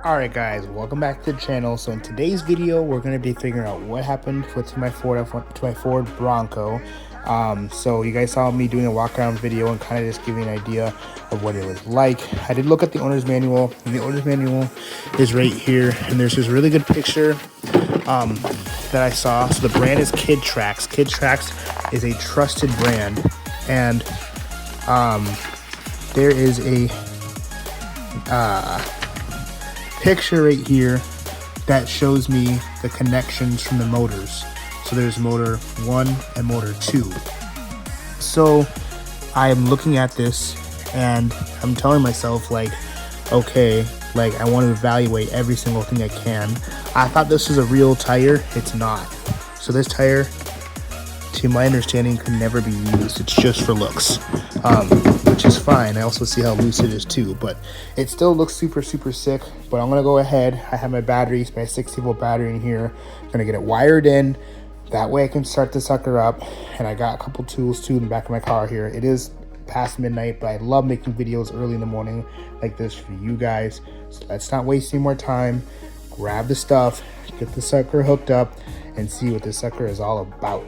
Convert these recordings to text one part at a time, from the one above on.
Alright guys, welcome back to the channel. So in today's video, we're going to be figuring out what happened to my Ford Bronco. So you guys saw me doing a walk around video and kind of just giving an idea of what it was like. I did look at the owner's manual, and the owner's manual is right here. And there's this really good picture that I saw. So the brand is Kid Tracks. Kid Tracks is a trusted brand. And there is a picture right here that shows me the connections from the motors. So there's motor 1 and motor 2. So I'm looking at this and I'm telling myself, like, okay, like I want to evaluate every single thing I can. I thought this was a real tire. It's not. So this tire, to my understanding, could never be used. It's just for looks, which is fine. I also see how loose it is too, but it still looks super sick. But I'm gonna go ahead. I have my batteries, my 60-volt battery in here. I'm gonna get it wired in. That way I can start the sucker up. And I got a couple tools too in the back of my car here. It is past midnight, but I love making videos early in the morning like this for you guys. So let's not waste any more time. Grab the stuff, get the sucker hooked up, and see what this sucker is all about.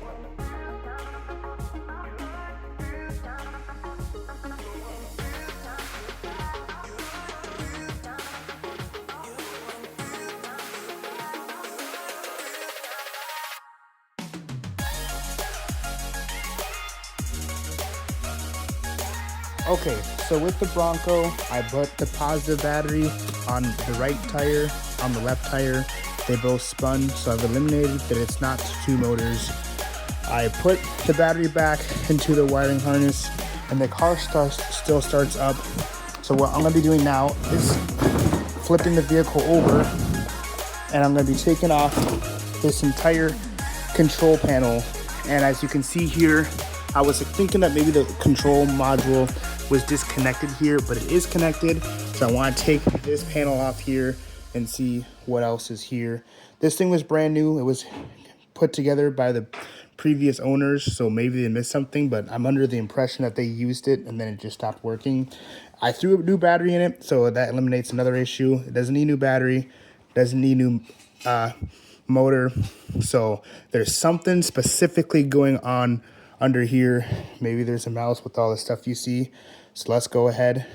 Okay, so with the Bronco, I put the positive battery on the right tire, on the left tire. They both spun, so I've eliminated that it's not two motors. I put the battery back into the wiring harness, and the car still starts up. So what I'm gonna be doing now is flipping the vehicle over, and I'm gonna be taking off this entire control panel. And as you can see here, I was thinking that maybe the control module was disconnected here, but it is connected. So I want to take this panel off here and see what else is here. This thing was brand new. It was put together by the previous owners, so maybe they missed something, but I'm under the impression that they used it and then it just stopped working. I threw a new battery in it, so that eliminates another issue. It doesn't need new battery, doesn't need new motor. So there's something specifically going on under here. Maybe there's a mouse with all the stuff you see. So let's go ahead,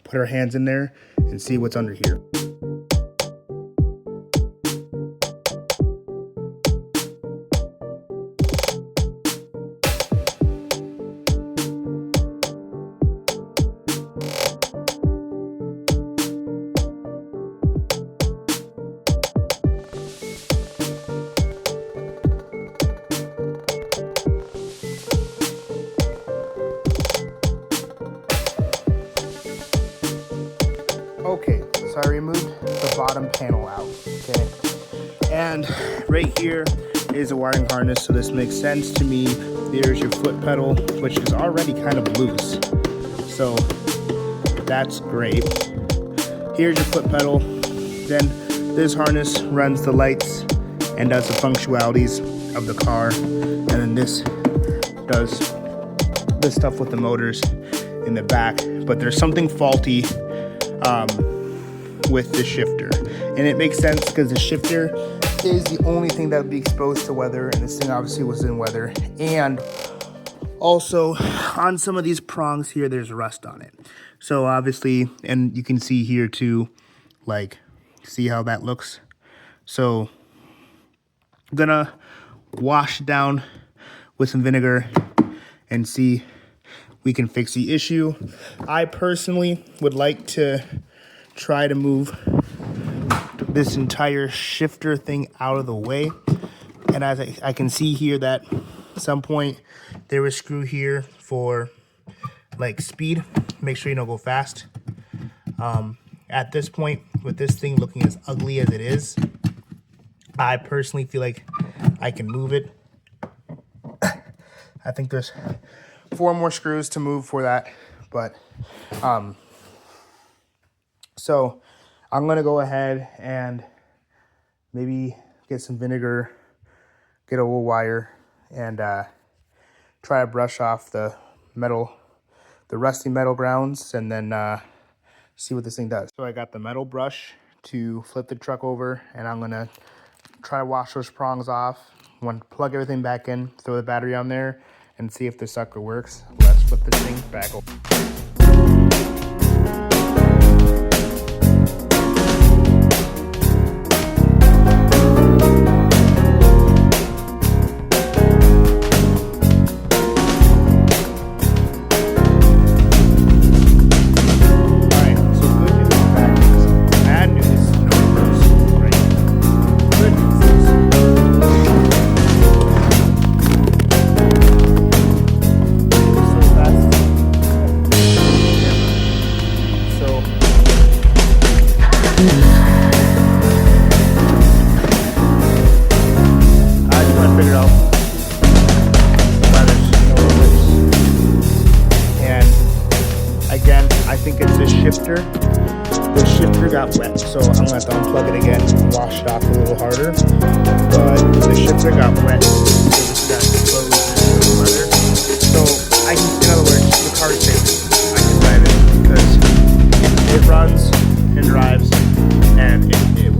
put our hands in there and see what's under here. Okay, so I removed the bottom panel out, okay? And right here is a wiring harness, so this makes sense to me. There's your foot pedal, which is already kind of loose, so that's great. Here's your foot pedal. Then this harness runs the lights and does the functionalities of the car, and then this does the stuff with the motors in the back. But there's something faulty with the shifter, and it makes sense because the shifter is the only thing that would be exposed to weather, and this thing obviously was in weather. And also on some of these prongs here, there's rust on it, so obviously, and you can see here too, like, see how that looks. So I'm gonna wash it down with some vinegar and see we can fix the issue. I personally would like to try to move this entire shifter thing out of the way. And as I can see here that at some point there was a screw here for like speed. Make sure you don't go fast. At this point, with this thing looking as ugly as it is, I personally feel like I can move it. I think there's 4 more screws to move for that, but so I'm gonna go ahead and maybe get some vinegar, get a wool wire, and try to brush off the rusty metal grounds, and then see what this thing does. So I got the metal brush to flip the truck over, and I'm gonna try to wash those prongs off. Want to plug everything back in, throw the battery on there, and see if the sucker works. Let's flip this thing back over. The shifter got wet, so I'm gonna have to unplug it again and wash it off a little harder. But the shifter got wet, so this got exposed to the weather. So I can, in other words, the car's safe. I can drive it because it runs and drives. And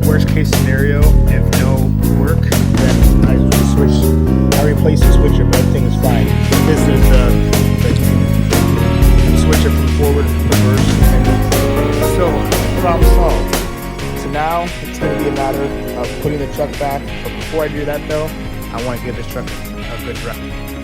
worst case scenario, if no work, then I replace the switcher, but everything is fine. This is switch it from forward to reverse, and so problem solved. So now it's going to be a matter of putting the truck back, but before I do that though, I want to give this truck a good drive.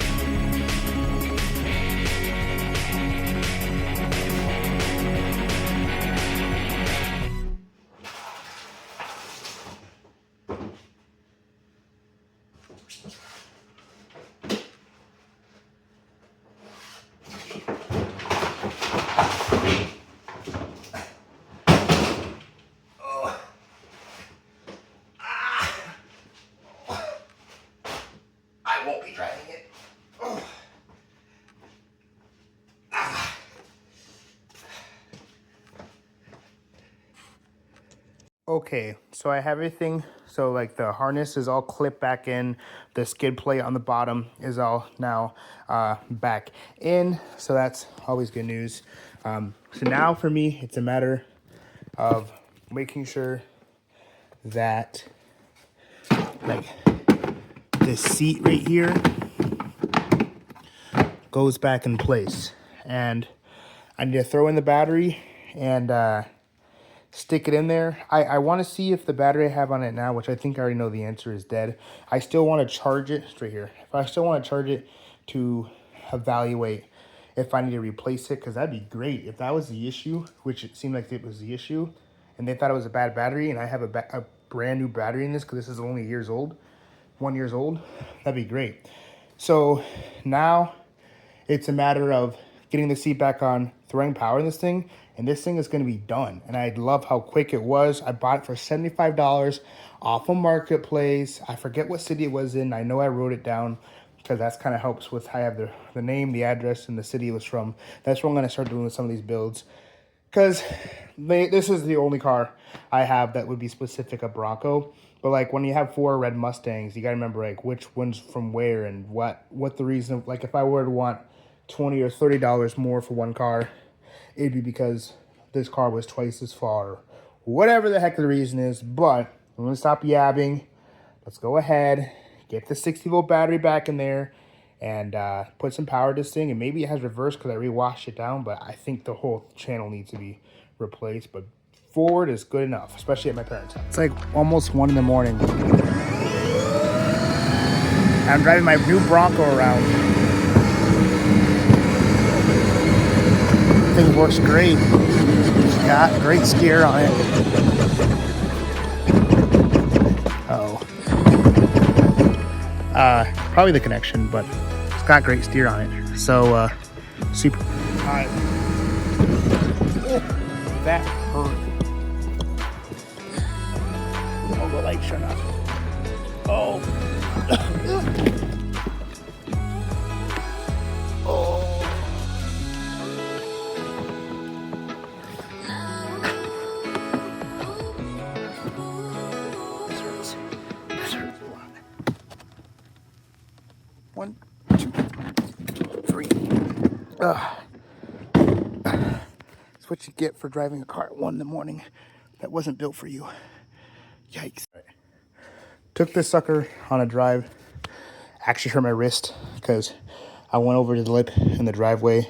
I won't be driving it. Okay, so I have everything. So like the harness is all clipped back in. The skid plate on the bottom is all now back in. So that's always good news. So now for me, it's a matter of making sure that like this seat right here goes back in place. And I need to throw in the battery and stick it in there. I want to see if the battery I have on it now, which I think I already know the answer is dead. I still want to charge it straight here. If I still want to charge it to evaluate if I need to replace it, because that'd be great. If that was the issue, which it seemed like it was the issue, and they thought it was a bad battery, and I have a brand new battery in this because this is only 1 year old, that'd be great. So now it's a matter of getting the seat back on, throwing power in this thing, and this thing is going to be done. And I love how quick it was. I bought it for $75 off a marketplace. I forget what city it was in. I know I wrote it down because that's kind of helps with, I have the name, the address, and the city it was from. That's what I'm going to start doing with some of these builds, because this is the only car I have that would be specific a Bronco. But like when you have 4 red Mustangs, you got to remember like which one's from where and what the reason. Like if I were to want $20 or $30 more for one car, it'd be because this car was twice as far. Whatever the heck the reason is, but I'm going to stop yabbing. Let's go ahead, get the 60-volt battery back in there, and put some power to this thing. And maybe it has reverse because I rewashed it down, but I think the whole channel needs to be replaced. But forward is good enough, especially at my parents' house. It's like almost 1 in the morning. I'm driving my new Bronco around. Thing works great. Got great steer on it. Probably the connection, but it's got great steer on it. So super. Alright. That hurt. Oh, the light shut off. Oh. One, two, three. That's what you get for driving a car at 1 in the morning. that wasn't built for you. Yikes. Took this sucker on a drive. Actually hurt my wrist because I went over to the lip in the driveway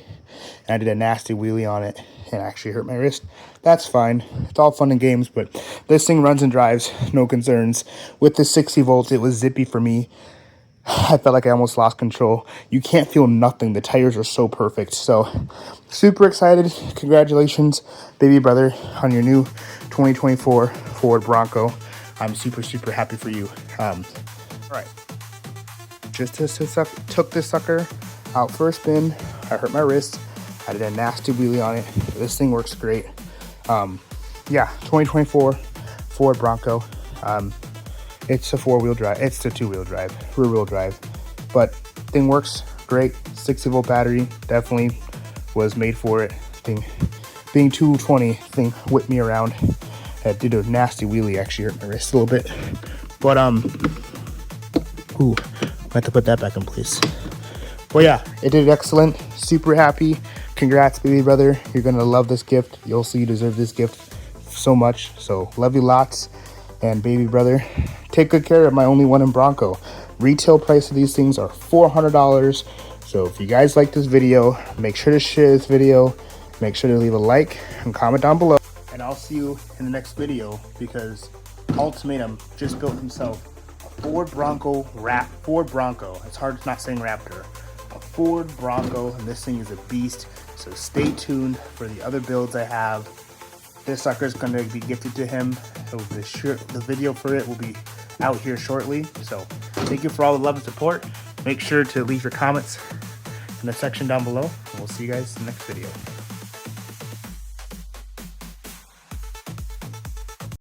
and I did a nasty wheelie on it and actually hurt my wrist. That's fine. It's all fun and games, but this thing runs and drives, no concerns. With the 60 volts, it was zippy for me. I felt like I almost lost control. You can't feel nothing. The tires are so perfect. So super excited. Congratulations, baby brother, on your new 2024 Ford Bronco. I'm super, super happy for you. All right. Just took this sucker out for a spin. I hurt my wrist. I did a nasty wheelie on it. This thing works great. Yeah, 2024 Ford Bronco. It's a four-wheel drive. It's a two-wheel drive, rear-wheel drive. But thing works great. 60-volt battery definitely was made for it. Being 220, thing whipped me around. I did a nasty wheelie, actually hurt my wrist a little bit. But ooh, I have to put that back in place. Well, yeah, it did excellent. Super happy. Congrats, baby brother. You're gonna love this gift. You'll see you deserve this gift so much. So love you lots. And baby brother, take good care of my only one in Bronco. Retail price of these things are $400. So if you guys like this video, make sure to share this video. Make sure to leave a like and comment down below. And I'll see you in the next video because Ultimatum just built himself a Ford Bronco Ford Bronco. It's hard not saying Raptor. A Ford Bronco, and this thing is a beast. So stay tuned for the other builds I have. This sucker is going to be gifted to him. The video for it will be out here shortly. So thank you for all the love and support. Make sure to leave your comments in the section down below. And we'll see you guys in the next video.